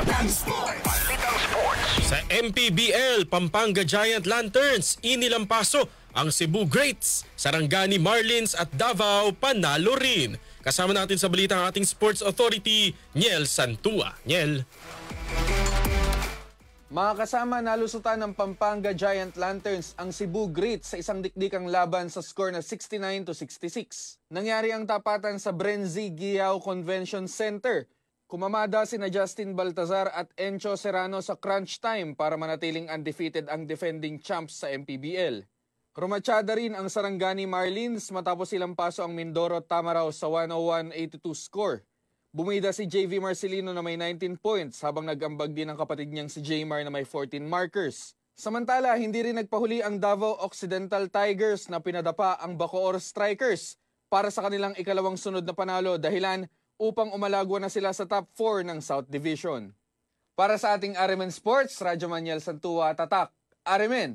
Balitang Sports. Sa MPBL, Pampanga Giant Lanterns, inilampaso ang Cebu Greats. Sarangani Marlins at Davao panalo rin. Kasama natin sa balita ang ating Sports Authority, Niel Santua. Niel. Mga kasama, nalusutan ng Pampanga Giant Lanterns ang Cebu Greats sa isang dikdikang laban sa score na 69-66. Nangyari ang tapatan sa Brenzi Giao Convention Center. Kumamada sina Justin Baltazar at Encho Serrano sa crunch time para manatiling undefeated ang defending champs sa MPBL. Rumatsyada rin ang Sarangani Marlins matapos silang paso ang Mindoro Tamaraw sa 101-82 score. Bumida si JV Marcelino na may 19 points habang nag-ambag din ang kapatid niyang si Jmar na may 14 markers. Samantala, hindi rin nagpahuli ang Davao Occidental Tigers na pinadapa ang Bacoor Strikers para sa kanilang ikalawang sunod na panalo dahilan upang umalagwa na sila sa top 4 ng South Division. Para sa ating Arimen Sports, Radyo Maniel Santua, Tatak, Arimen!